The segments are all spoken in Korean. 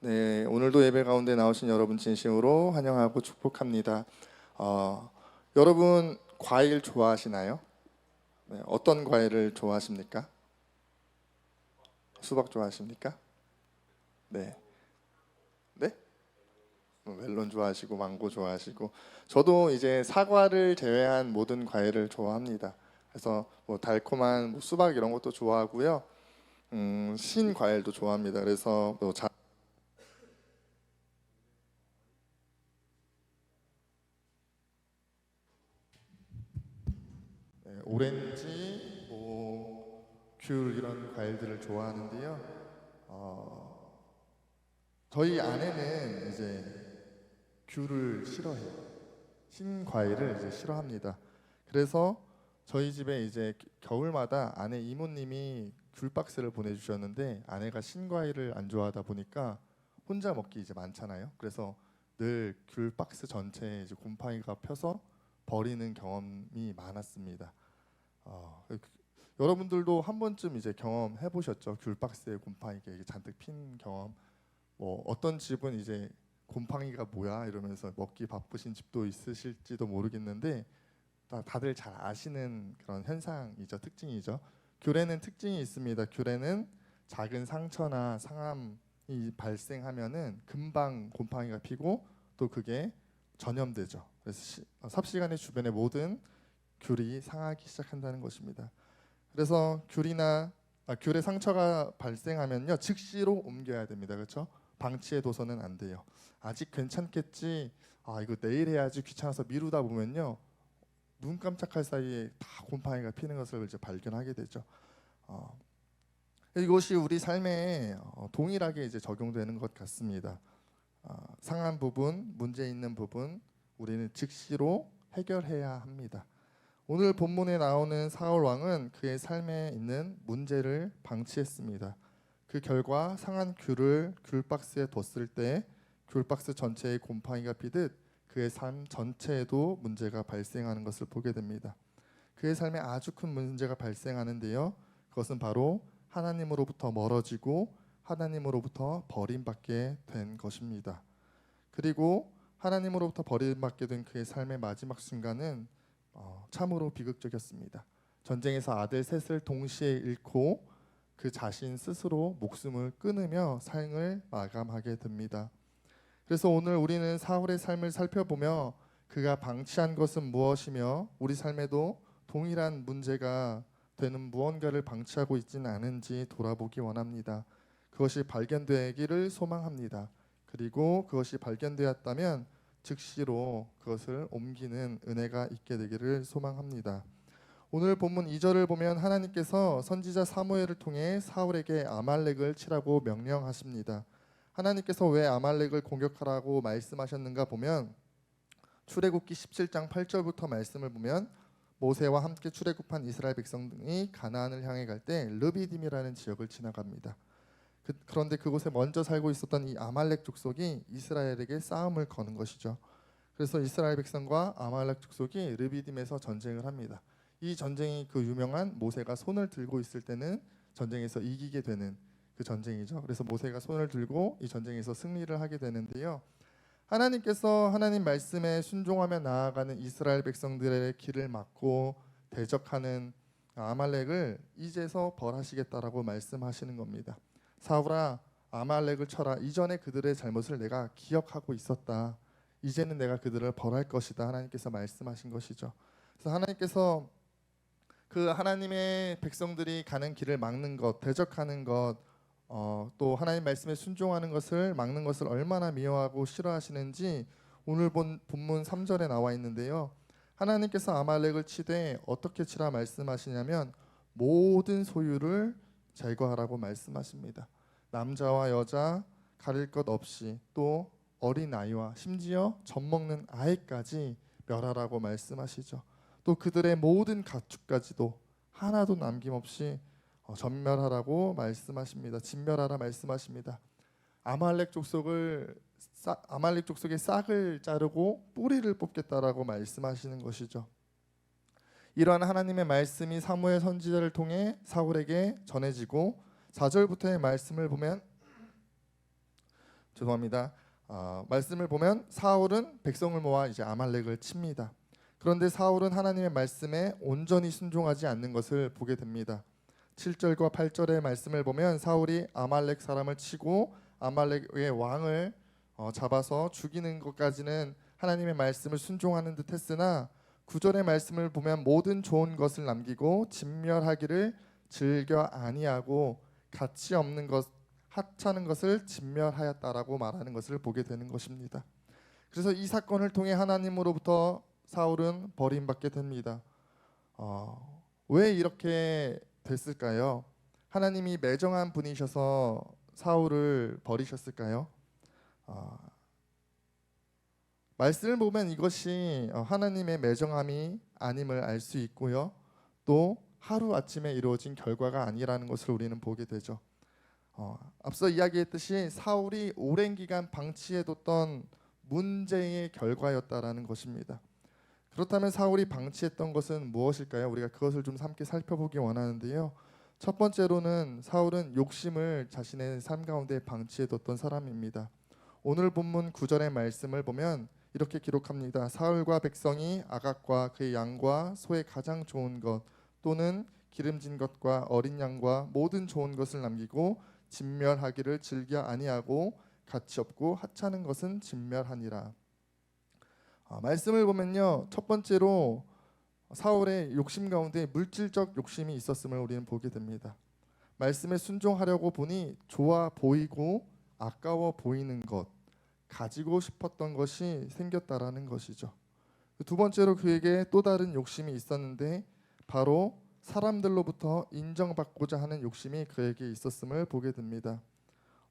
네, 오늘도 예배 가운데 나오신 여러분 진심으로 환영하고 축복합니다. 여러분 과일 좋아하시나요? 네, 어떤 과일을 좋아하십니까? 수박 좋아하십니까? 네, 네? 멜론 좋아하시고 망고 좋아하시고 저도 이제 사과를 제외한 모든 과일을 좋아합니다. 그래서 뭐 달콤한 수박 이런 것도 좋아하고요. 신 과일도 좋아합니다. 그래서 네, 오렌지, 귤 이런 과일들을 좋아하는데요. 어, 저희 아내는 이제 귤을 싫어해요. 신 과일을 이제 싫어합니다. 그래서 저희 집에 이제 겨울마다 아내 이모님이 귤 박스를 보내주셨는데 아내가 신 과일을 안 좋아하다 보니까 혼자 먹기 이제 많잖아요. 그래서 늘 귤 박스 전체에 이제 곰팡이가 펴서 버리는 경험이 많았습니다. 여러분들도 한 번쯤 이제 경험해 보셨죠? 귤 박스에 곰팡이가 이게 잔뜩 핀 경험. 뭐 어떤 집은 이제 곰팡이가 뭐야 이러면서 먹기 바쁘신 집도 있으실지도 모르겠는데 다들 잘 아시는 그런 현상이죠, 특징이죠. 귤에는 특징이 있습니다. 귤에는 작은 상처나 상함이 발생하면은 금방 곰팡이가 피고 또 그게 전염되죠. 그래서 삽시간에 주변의 모든 귤이 상하기 시작한다는 것입니다. 그래서 귤에 상처가 발생하면요 즉시로 옮겨야 됩니다. 그렇죠? 방치해 둬서는 안 돼요. 아직 괜찮겠지. 이거 내일 해야지 귀찮아서 미루다 보면요 눈 깜짝할 사이에 다 곰팡이가 피는 것을 이제 발견하게 되죠. 어, 이것이 우리 삶에 동일하게 이제 적용되는 것 같습니다. 상한 부분, 문제 있는 부분 우리는 즉시로 해결해야 합니다. 오늘 본문에 나오는 사울 왕은 그의 삶에 있는 문제를 방치했습니다. 그 결과 상한 귤을 귤박스에 뒀을 때 귤박스 전체에 곰팡이가 피듯 그의 삶 전체에도 문제가 발생하는 것을 보게 됩니다. 그의 삶에 아주 큰 문제가 발생하는데요. 그것은 바로 하나님으로부터 멀어지고 하나님으로부터 버림받게 된 것입니다. 그리고 하나님으로부터 버림받게 된 그의 삶의 마지막 순간은 참으로 비극적이었습니다. 전쟁에서 아들 셋을 동시에 잃고 그 자신 스스로 목숨을 끊으며 삶을 마감하게 됩니다. 그래서 오늘 우리는 사울의 삶을 살펴보며 그가 방치한 것은 무엇이며 우리 삶에도 동일한 문제가 되는 무언가를 방치하고 있지는 않은지 돌아보기 원합니다. 그것이 발견되기를 소망합니다. 그리고 그것이 발견되었다면 즉시로 그것을 옮기는 은혜가 있게 되기를 소망합니다. 오늘 본문 2절을 보면 하나님께서 선지자 사무엘을 통해 사울에게 아말렉을 치라고 명령하십니다. 하나님께서 왜 아말렉을 공격하라고 말씀하셨는가 보면 출애굽기 17장 8절부터 말씀을 보면 모세와 함께 출애굽한 이스라엘 백성이 가나안을 향해 갈 때 르비딤이라는 지역을 지나갑니다. 그런데 그곳에 먼저 살고 있었던 이 아말렉 족속이 이스라엘에게 싸움을 거는 것이죠. 그래서 이스라엘 백성과 아말렉 족속이 르비딤에서 전쟁을 합니다. 이 전쟁이 그 유명한 모세가 손을 들고 있을 때는 전쟁에서 이기게 되는 그 전쟁이죠. 그래서 모세가 손을 들고 이 전쟁에서 승리를 하게 되는데요. 하나님께서 하나님 말씀에 순종하며 나아가는 이스라엘 백성들의 길을 막고 대적하는 아말렉을 이제서 벌하시겠다라고 말씀하시는 겁니다. 사울아, 아말렉을 쳐라. 이전에 그들의 잘못을 내가 기억하고 있었다. 이제는 내가 그들을 벌할 것이다. 하나님께서 말씀하신 것이죠. 그래서 하나님께서 그 하나님의 백성들이 가는 길을 막는 것, 대적하는 것, 또 하나님 말씀에 순종하는 것을 막는 것을 얼마나 미워하고 싫어하시는지 오늘 본문 3절에 나와 있는데요. 하나님께서 아말렉을 치되 어떻게 치라 말씀하시냐면 모든 소유를 제거하라고 말씀하십니다. 남자와 여자 가릴 것 없이 또 어린 아이와 심지어 젖먹는 아이까지 멸하라고 말씀하시죠. 또 그들의 모든 가축까지도 하나도 남김없이 전멸하라고 말씀하십니다. 진멸하라 말씀하십니다. 아말렉 족속의 싹을 자르고 뿌리를 뽑겠다라고 말씀하시는 것이죠. 이러한 하나님의 말씀이 사무엘 선지자를 통해 사울에게 전해지고 4절부터의 말씀을 보면 죄송합니다. 말씀을 보면 사울은 백성을 모아 이제 아말렉을 칩니다. 그런데 사울은 하나님의 말씀에 온전히 순종하지 않는 것을 보게 됩니다. 7절과 8절의 말씀을 보면 사울이 아말렉 사람을 치고 아말렉의 왕을 잡아서 죽이는 것까지는 하나님의 말씀을 순종하는 듯 했으나 9절의 말씀을 보면 모든 좋은 것을 남기고 진멸하기를 즐겨 아니하고 가치 없는 것 하찮은 것을 진멸하였다라고 말하는 것을 보게 되는 것입니다. 그래서 이 사건을 통해 하나님으로부터 사울은 버림받게 됩니다. 왜 이렇게 됐을까요? 하나님이 매정한 분이셔서 사울을 버리셨을까요? 말씀을 보면 이것이 하나님의 매정함이 아님을 알 수 있고요. 또 하루아침에 이루어진 결과가 아니라는 것을 우리는 보게 되죠. 앞서 이야기했듯이 사울이 오랜 기간 방치해뒀던 문제의 결과였다라는 것입니다. 그렇다면 사울이 방치했던 것은 무엇일까요? 우리가 그것을 좀 함께 살펴보기 원하는데요. 첫 번째로는 사울은 욕심을 자신의 삶 가운데 방치해뒀던 사람입니다. 오늘 본문 9절의 말씀을 보면 이렇게 기록합니다. 사울과 백성이 아각과 그의 양과 소의 가장 좋은 것 또는 기름진 것과 어린 양과 모든 좋은 것을 남기고 진멸하기를 즐겨 아니하고 가치 없고 하찮은 것은 진멸하니라. 말씀을 보면요, 첫 번째로 사울의 욕심 가운데 물질적 욕심이 있었음을 우리는 보게 됩니다. 말씀에 순종하려고 보니 좋아 보이고 아까워 보이는 것, 가지고 싶었던 것이 생겼다라는 것이죠. 두 번째로 그에게 또 다른 욕심이 있었는데 바로 사람들로부터 인정받고자 하는 욕심이 그에게 있었음을 보게 됩니다.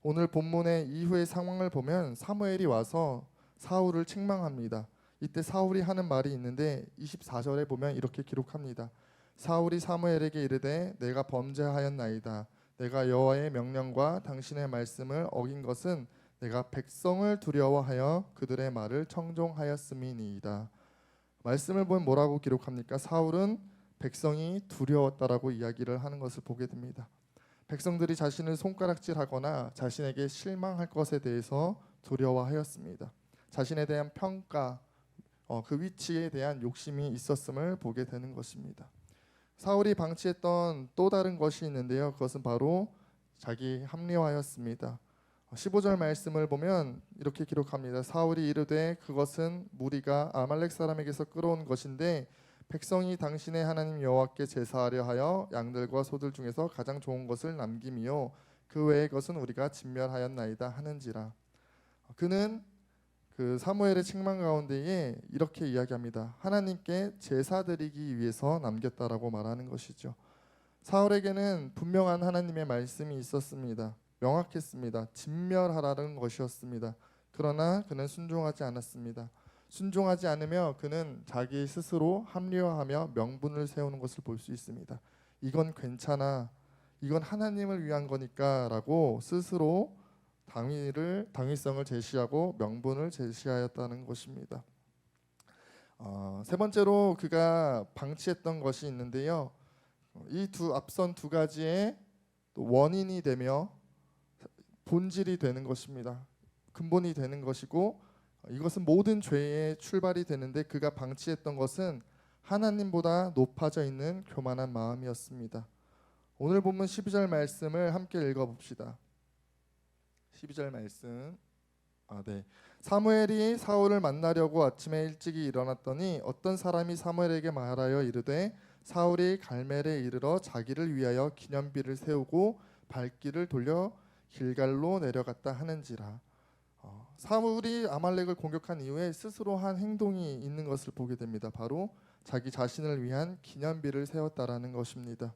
오늘 본문의 이후의 상황을 보면 사무엘이 와서 사울을 책망합니다. 이때 사울이 하는 말이 있는데 24절에 보면 이렇게 기록합니다. 사울이 사무엘에게 이르되 내가 범죄하였나이다. 내가 여호와의 명령과 당신의 말씀을 어긴 것은 내가 백성을 두려워하여 그들의 말을 청종하였음이니이다. 말씀을 보면 뭐라고 기록합니까? 사울은 백성이 두려웠다라고 이야기를 하는 것을 보게 됩니다. 백성들이 자신을 손가락질하거나 자신에게 실망할 것에 대해서 두려워하였습니다. 자신에 대한 평가, 그 위치에 대한 욕심이 있었음을 보게 되는 것입니다. 사울이 방치했던 또 다른 것이 있는데요. 그것은 바로 자기 합리화였습니다. 15절 말씀을 보면 이렇게 기록합니다. 사울이 이르되 그것은 무리가 아말렉 사람에게서 끌어온 것인데 백성이 당신의 하나님 여호와께 제사하려 하여 양들과 소들 중에서 가장 좋은 것을 남김이요 그 외의 것은 우리가 진멸하였나이다 하는지라. 그는 그 사무엘의 책망 가운데에 이렇게 이야기합니다. 하나님께 제사 드리기 위해서 남겼다라고 말하는 것이죠. 사울에게는 분명한 하나님의 말씀이 있었습니다. 명확했습니다. 진멸하라는 것이었습니다. 그러나 그는 순종하지 않았습니다. 순종하지 않으며 그는 자기 스스로 합리화하며 명분을 세우는 것을 볼 수 있습니다. 이건 괜찮아, 이건 하나님을 위한 거니까 라고 스스로 당위성을 제시하고 명분을 제시하였다는 것입니다. 세 번째로 그가 방치했던 것이 있는데요. 이 앞선 두 가지의 원인이 되며 본질이 되는 것입니다. 근본이 되는 것이고 이것은 모든 죄의 출발이 되는데 그가 방치했던 것은 하나님보다 높아져 있는 교만한 마음이었습니다. 오늘 본문 12절 말씀을 함께 읽어봅시다. 12절 말씀. 사무엘이 사울을 만나려고 아침에 일찍이 일어났더니 어떤 사람이 사무엘에게 말하여 이르되 사울이 갈멜에 이르러 자기를 위하여 기념비를 세우고 발길을 돌려 길갈로 내려갔다 하는지라. 사울이 아말렉을 공격한 이후에 스스로 한 행동이 있는 것을 보게 됩니다. 바로 자기 자신을 위한 기념비를 세웠다라는 것입니다.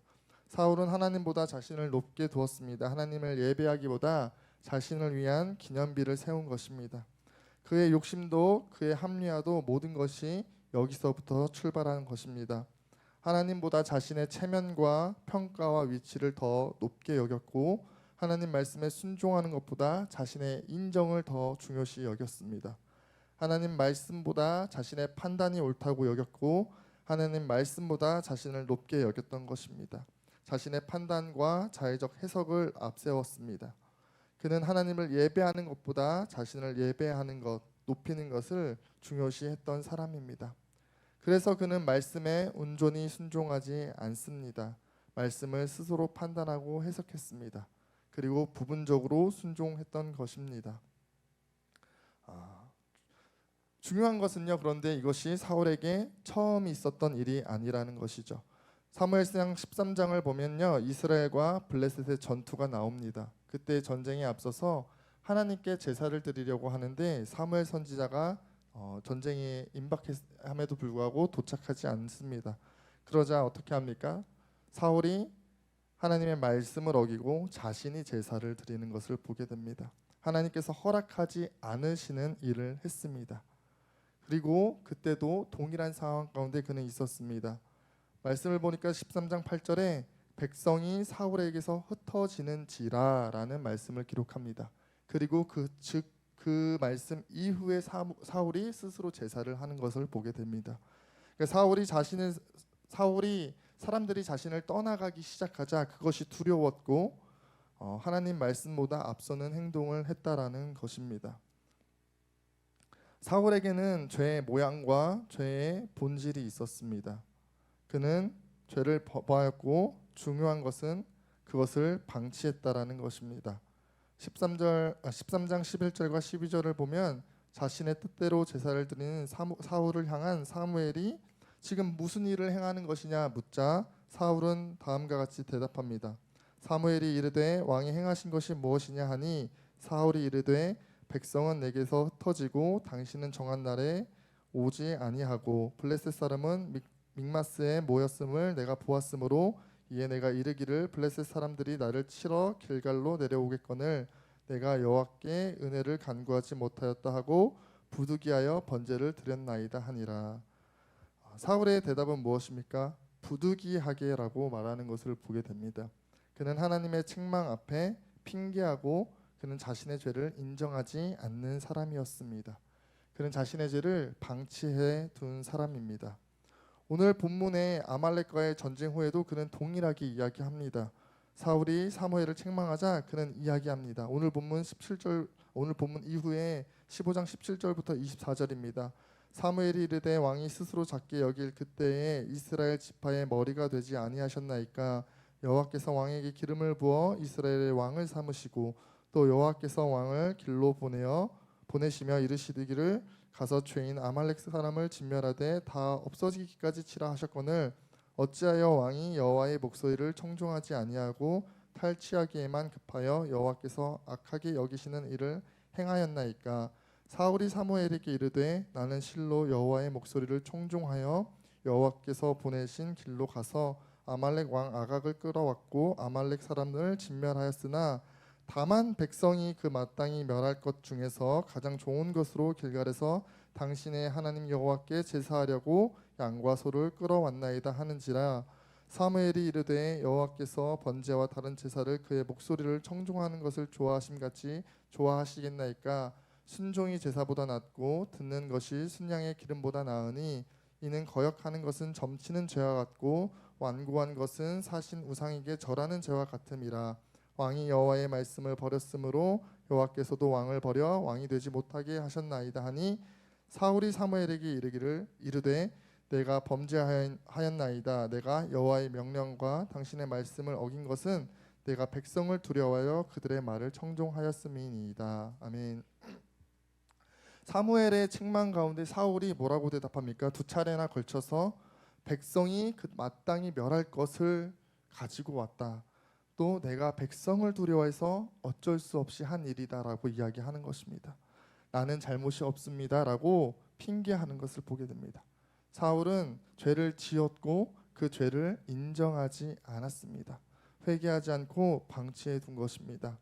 사울은 하나님보다 자신을 높게 두었습니다. 하나님을 예배하기보다 자신을 위한 기념비를 세운 것입니다. 그의 욕심도 그의 합리화도 모든 것이 여기서부터 출발하는 것입니다. 하나님보다 자신의 체면과 평가와 위치를 더 높게 여겼고 하나님 말씀에 순종하는 것보다 자신의 인정을 더 중요시 여겼습니다. 하나님 말씀보다 자신의 판단이 옳다고 여겼고 하나님 말씀보다 자신을 높게 여겼던 것입니다. 자신의 판단과 자의적 해석을 앞세웠습니다. 그는 하나님을 예배하는 것보다 자신을 예배하는 것, 높이는 것을 중요시했던 사람입니다. 그래서 그는 말씀에 온전히 순종하지 않습니다. 말씀을 스스로 판단하고 해석했습니다. 그리고 부분적으로 순종했던 것입니다. 중요한 것은요, 그런데 이것이 사울에게 처음 있었던 일이 아니라는 것이죠. 사무엘상 13장을 보면요, 이스라엘과 블레셋의 전투가 나옵니다. 그때 전쟁에 앞서서 하나님께 제사를 드리려고 하는데 사무엘 선지자가 전쟁에 임박함에도 불구하고 도착하지 않습니다. 그러자 어떻게 합니까? 사울이 하나님의 말씀을 어기고 자신이 제사를 드리는 것을 보게 됩니다. 하나님께서 허락하지 않으시는 일을 했습니다. 그리고 그때도 동일한 상황 가운데 그는 있었습니다. 말씀을 보니까 13장 8절에 백성이 사울에게서 흩어지는지라라는 말씀을 기록합니다. 그리고 그 말씀 이후에 사울이 스스로 제사를 하는 것을 보게 됩니다. 그러니까 사울이 사람들이 자신을 떠나가기 시작하자 그것이 두려웠고 하나님 말씀보다 앞서는 행동을 했다라는 것입니다. 사울에게는 죄의 모양과 죄의 본질이 있었습니다. 그는 죄를 범하였고 중요한 것은 그것을 방치했다라는 것입니다. 13장 11절과 12절을 보면 자신의 뜻대로 제사를 드리는 사울을 향한 사무엘이 지금 무슨 일을 행하는 것이냐 묻자 사울은 다음과 같이 대답합니다. 사무엘이 이르되 왕이 행하신 것이 무엇이냐 하니 사울이 이르되 백성은 내게서 흩어지고 당신은 정한 날에 오지 아니하고 블레셋 사람은 믹마스에 모였음을 내가 보았으므로 이에 내가 이르기를 블레셋 사람들이 나를 치러 길갈로 내려오겠거늘 내가 여호와께 은혜를 간구하지 못하였다 하고 부득이하여 번제를 드렸나이다 하니라. 사울의 대답은 무엇입니까? 부득이하게라고 말하는 것을 보게 됩니다. 그는 하나님의 책망 앞에 핑계하고 그는 자신의 죄를 인정하지 않는 사람이었습니다. 그는 자신의 죄를 방치해 둔 사람입니다. 오늘 본문의 아말렉과의 전쟁 후에도 그는 동일하게 이야기합니다. 사울이 사무엘을 책망하자 그는 이야기합니다. 오늘 본문 이후에 15장 17절부터 24절입니다. 사무엘이 이르되 왕이 스스로 작게 여길 그때에 이스라엘 지파의 머리가 되지 아니하셨나이까 여호와께서 왕에게 기름을 부어 이스라엘의 왕을 삼으시고 또 여호와께서 왕을 길로 보내시며 이르시기를 가서 죄인 아말렉 사람을 진멸하되 다 없어지기까지 치라 하셨거늘 어찌하여 왕이 여호와의 목소리를 청종하지 아니하고 탈취하기에만 급하여 여호와께서 악하게 여기시는 일을 행하였나이까. 사울이 사무엘에게 이르되 나는 실로 여호와의 목소리를 청종하여 여호와께서 보내신 길로 가서 아말렉 왕 아각을 끌어왔고 아말렉 사람들을 진멸하였으나 다만 백성이 그 마땅히 멸할 것 중에서 가장 좋은 것으로 길갈에서 당신의 하나님 여호와께 제사하려고 양과 소를 끌어왔나이다 하는지라. 사무엘이 이르되 여호와께서 번제와 다른 제사를 그의 목소리를 청종하는 것을 좋아하심같이 좋아하시겠나이까. 순종이 제사보다 낫고 듣는 것이 순양의 기름보다 나으니 이는 거역하는 것은 점치는 죄와 같고 완고한 것은 사신 우상에게 절하는 죄와 같음이라. 왕이 여호와의 말씀을 버렸으므로 여호와께서도 왕을 버려 왕이 되지 못하게 하셨나이다 하니 사울이 사무엘에게 이르되 내가 범죄하였나이다. 내가 여호와의 명령과 당신의 말씀을 어긴 것은 내가 백성을 두려워하여 그들의 말을 청종하였음이니이다. 아멘. 사무엘의 책망 가운데 사울이 뭐라고 대답합니까? 두 차례나 걸쳐서 백성이 그 마땅히 멸할 것을 가지고 왔다. 또 내가 백성을 두려워해서 어쩔 수 없이 한 일이다라고 이야기하는 것입니다. 나는 잘못이 없습니다라고 핑계하는 것을 보게 됩니다. 사울은 죄를 지었고 그 죄를 인정하지 않았습니다. 회개하지 않고 방치해 둔 것입니다.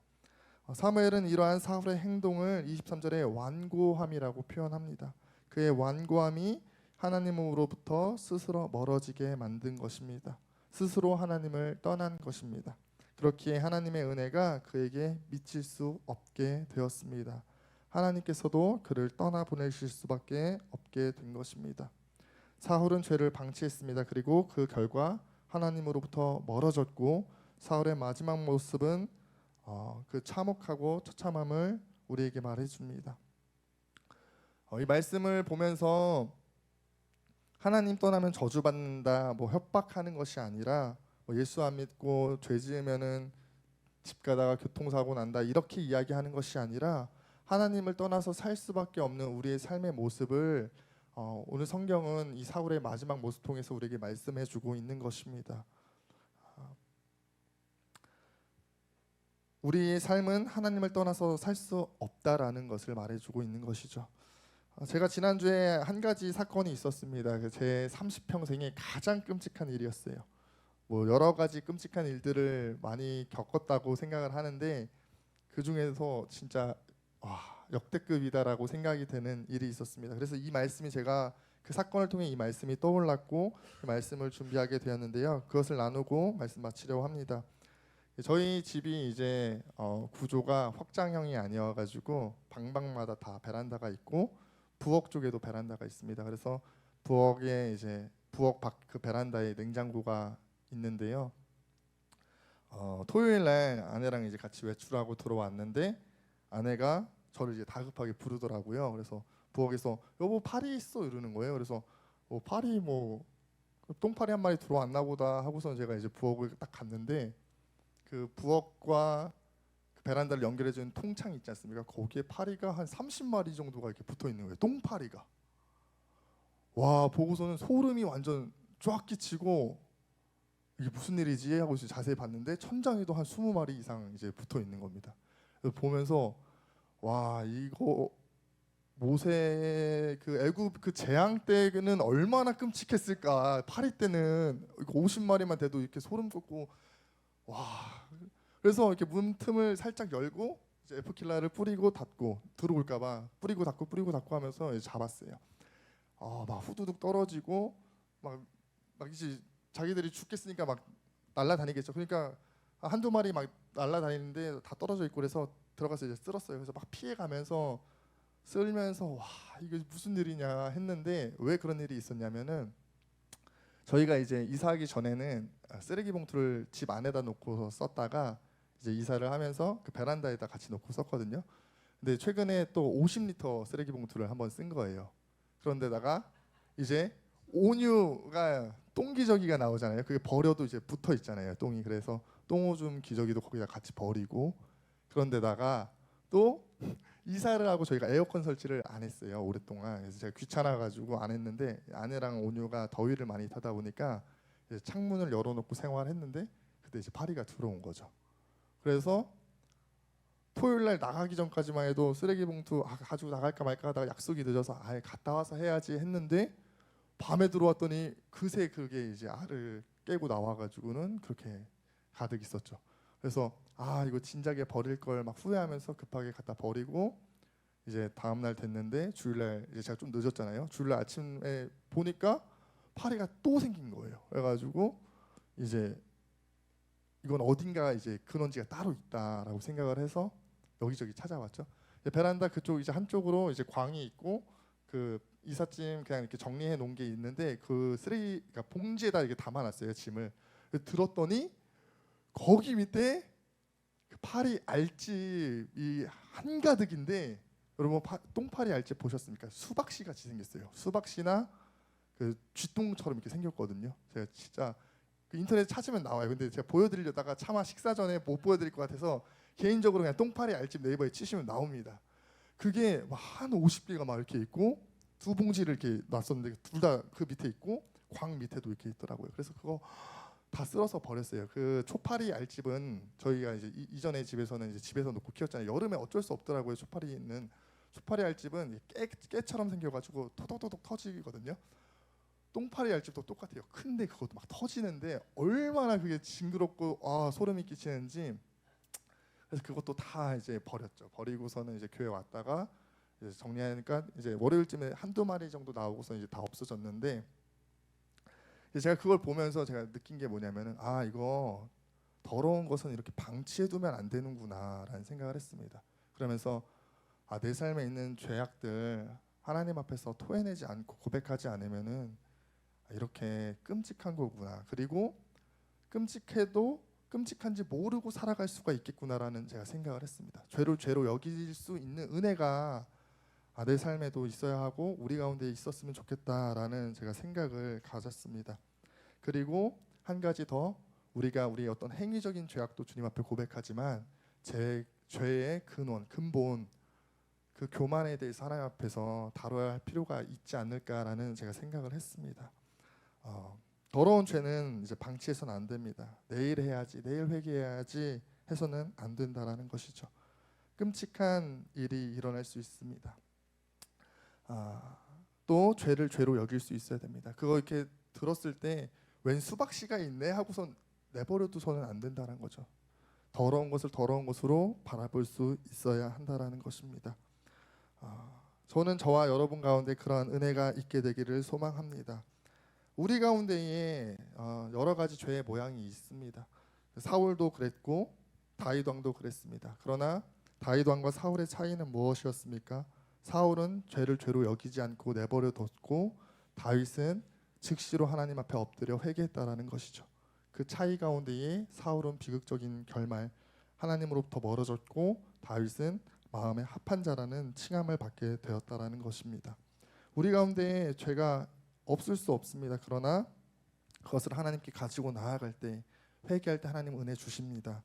사무엘은 이러한 사울의 행동을 23절에 완고함이라고 표현합니다. 그의 완고함이 하나님으로부터 스스로 멀어지게 만든 것입니다. 스스로 하나님을 떠난 것입니다. 그렇기에 하나님의 은혜가 그에게 미칠 수 없게 되었습니다. 하나님께서도 그를 떠나보내실 수밖에 없게 된 것입니다. 사울은 죄를 방치했습니다. 그리고 그 결과 하나님으로부터 멀어졌고 사울의 마지막 모습은 그 참혹하고 처참함을 우리에게 말해줍니다. 이 말씀을 보면서 하나님 떠나면 저주받는다, 뭐 협박하는 것이 아니라 뭐 예수 안 믿고 죄 지으면은 집 가다가 교통사고 난다 이렇게 이야기하는 것이 아니라 하나님을 떠나서 살 수밖에 없는 우리의 삶의 모습을 오늘 성경은 이 사울의 마지막 모습 통해서 우리에게 말씀해주고 있는 것입니다. 우리의 삶은 하나님을 떠나서 살 수 없다라는 것을 말해주고 있는 것이죠. 제가 지난주에 한 가지 사건이 있었습니다. 제 30평생의 가장 끔찍한 일이었어요. 뭐 여러 가지 끔찍한 일들을 많이 겪었다고 생각을 하는데 그 중에서 진짜 역대급이다라고 생각이 되는 일이 있었습니다. 그래서 이 말씀이 제가 그 사건을 통해 이 말씀이 떠올랐고 그 말씀을 준비하게 되었는데요. 그것을 나누고 말씀 마치려고 합니다. 저희 집이 이제 구조가 확장형이 아니어가지고 방방마다 다 베란다가 있고 부엌 쪽에도 베란다가 있습니다. 그래서 부엌에 이제 부엌 밖 그 베란다에 냉장고가 있는데요. 토요일 날 아내랑 이제 같이 외출하고 들어왔는데 아내가 저를 이제 다급하게 부르더라고요. 그래서 부엌에서 여보 파리 있어 이러는 거예요. 그래서 파리 뭐 똥파리 한 마리 들어왔나 보다 하고서 제가 이제 부엌을 딱 갔는데 그 부엌과 그 베란다를 연결해주는 통창이 있지 않습니까? 거기에 파리가 한 30마리 정도가 이렇게 붙어 있는 거예요. 똥파리가. 와 보고서는 소름이 완전 쫙 끼치고 이게 무슨 일이지 하고 자세히 봤는데 천장에도 한 20마리 이상 이제 붙어 있는 겁니다. 그래서 보면서 와 이거 모세 그 애굽 그 재앙 때는 얼마나 끔찍했을까. 파리 때는 50마리만 돼도 이렇게 소름 돋고 와. 그래서 이렇게 문틈을 살짝 열고 이제 에프킬라를 뿌리고 닫고 들어올까봐 뿌리고 닫고 하면서 이제 잡았어요. 막 후두둑 떨어지고 막 이제 자기들이 죽겠으니까 막 날아다니겠죠. 그러니까 한두 마리 막 날아다니는데 다 떨어져 있고 그래서 들어가서 이제 쓸었어요. 그래서 막 피해가면서 쓸면서 와 이게 무슨 일이냐 했는데 왜 그런 일이 있었냐면은 저희가 이제 이사하기 전에는 쓰레기 봉투를 집 안에다 놓고 썼다가 이제 이사를 하면서 그 베란다에다 같이 놓고 썼거든요. 근데 최근에 또 50리터 쓰레기 봉투를 한번 쓴 거예요. 그런데다가 이제 온유가 똥기저귀가 나오잖아요. 그게 버려도 이제 붙어 있잖아요. 똥이. 그래서 똥오줌 기저귀도 거기다 같이 버리고 그런데다가 또 이사를 하고 저희가 에어컨 설치를 안 했어요. 오랫동안. 그래서 제가 귀찮아가지고 안 했는데 아내랑 온유가 더위를 많이 타다 보니까 이제 창문을 열어놓고 생활했는데 그때 이제 파리가 들어온 거죠. 그래서 토요일 날 나가기 전까지만 해도 쓰레기 봉투 가지고 나갈까 말까 하다가 약속이 늦어서 아예 갔다 와서 해야지 했는데 밤에 들어왔더니 그새 그게 이제 알을 깨고 나와가지고는 그렇게 가득 있었죠. 그래서 이거 진작에 버릴 걸 막 후회하면서 급하게 갖다 버리고 이제 다음 날 됐는데 주일날 이제 제가 좀 늦었잖아요. 주일날 아침에 보니까 파리가 또 생긴 거예요. 그래가지고 이제 이건 어딘가 이제 근원지가 따로 있다라고 생각을 해서 여기저기 찾아봤죠. 베란다 그쪽 이제 한쪽으로 이제 광이 있고 그 이삿짐 그냥 이렇게 정리해 놓은 게 있는데 그 쓰레기 그러니까 봉지에다 이렇게 담아놨어요 짐을. 들었더니 거기 밑에 그 파리 알집이 한가득인데 여러분 똥파리 알집 보셨습니까? 수박씨 같이 생겼어요. 수박씨나 그 쥐똥처럼 이렇게 생겼거든요. 제가 진짜 그 인터넷 찾으면 나와요. 근데 제가 보여드리려다가 차마 식사 전에 못 보여드릴 것 같아서 개인적으로 그냥 똥파리 알집 네이버에 치시면 나옵니다. 그게 한 50개가 막 이렇게 있고 두 봉지를 이렇게 놨었는데 둘 다 그 밑에 있고 광 밑에도 이렇게 있더라고요. 그래서 그거 다 쓸어서 버렸어요. 그 초파리 알집은 저희가 이제 이전에 집에서는 이제 집에서 놓고 키웠잖아요. 여름에 어쩔 수 없더라고요. 초파리 알집은 깨처럼 생겨가지고 토독토독 터지거든요. 똥파리 알집도 똑같아요. 큰데 그것도 막 터지는데 얼마나 그게 징그럽고 소름이 끼치는지. 그래서 그것도 다 이제 버렸죠. 버리고서는 이제 교회 왔다가 이제 정리하니까 이제 월요일쯤에 한두 마리 정도 나오고서 이제 다 없어졌는데 제가 그걸 보면서 제가 느낀 게 뭐냐면은 이거 더러운 것은 이렇게 방치해두면 안 되는구나라는 생각을 했습니다. 그러면서 내 삶에 있는 죄악들 하나님 앞에서 토해내지 않고 고백하지 않으면은 이렇게 끔찍한 거구나. 그리고 끔찍해도 끔찍한지 모르고 살아갈 수가 있겠구나라는 제가 생각을 했습니다. 죄를 죄로 여길 수 있는 은혜가 내 삶에도 있어야 하고 우리 가운데 있었으면 좋겠다라는 제가 생각을 가졌습니다. 그리고 한 가지 더, 우리가 우리의 어떤 행위적인 죄악도 주님 앞에 고백하지만 죄의 근본, 그 교만에 대해서 하나님 앞에서 다뤄야 할 필요가 있지 않을까라는 제가 생각을 했습니다. 더러운 죄는 이제 방치해서는 안 됩니다. 내일 해야지, 내일 회개해야지 해서는 안 된다라는 것이죠. 끔찍한 일이 일어날 수 있습니다. 또 죄를 죄로 여길 수 있어야 됩니다. 그거 이렇게 들었을 때 웬 수박씨가 있네 하고선 내버려두서는 안 된다는 거죠. 더러운 것을 더러운 것으로 바라볼 수 있어야 한다라는 것입니다. 저는 저와 여러분 가운데 그러한 은혜가 있게 되기를 소망합니다. 우리 가운데에 여러 가지 죄의 모양이 있습니다. 사울도 그랬고 다윗 왕도 그랬습니다. 그러나 다윗 왕과 사울의 차이는 무엇이었습니까? 사울은 죄를 죄로 여기지 않고 내버려 뒀고 다윗은 즉시로 하나님 앞에 엎드려 회개했다라는 것이죠. 그 차이 가운데에 사울은 비극적인 결말, 하나님으로부터 멀어졌고 다윗은 마음에 합한 자라는 칭함을 받게 되었다라는 것입니다. 우리 가운데 죄가 없을 수 없습니다. 그러나 그것을 하나님께 가지고 나아갈 때, 회개할 때 하나님 은혜 주십니다.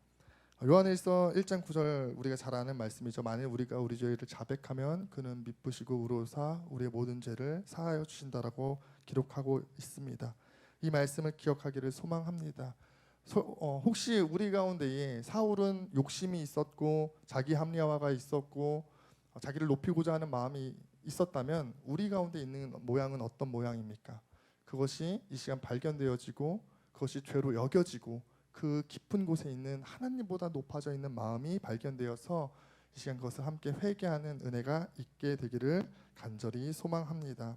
요한일서 1장 9절 우리가 잘 아는 말씀이죠. 만일 우리가 우리 죄를 자백하면 그는 미쁘시고 의로우사 우리의 모든 죄를 사하여 주신다라고 기록하고 있습니다. 이 말씀을 기억하기를 소망합니다. 혹시 우리 가운데에 사울은 욕심이 있었고 자기 합리화가 있었고 자기를 높이고자 하는 마음이 있었다면 우리 가운데 있는 모양은 어떤 모양입니까? 그것이 이 시간 발견되어지고 그것이 죄로 여겨지고 그 깊은 곳에 있는 하나님보다 높아져 있는 마음이 발견되어서 이 시간 그것을 함께 회개하는 은혜가 있게 되기를 간절히 소망합니다.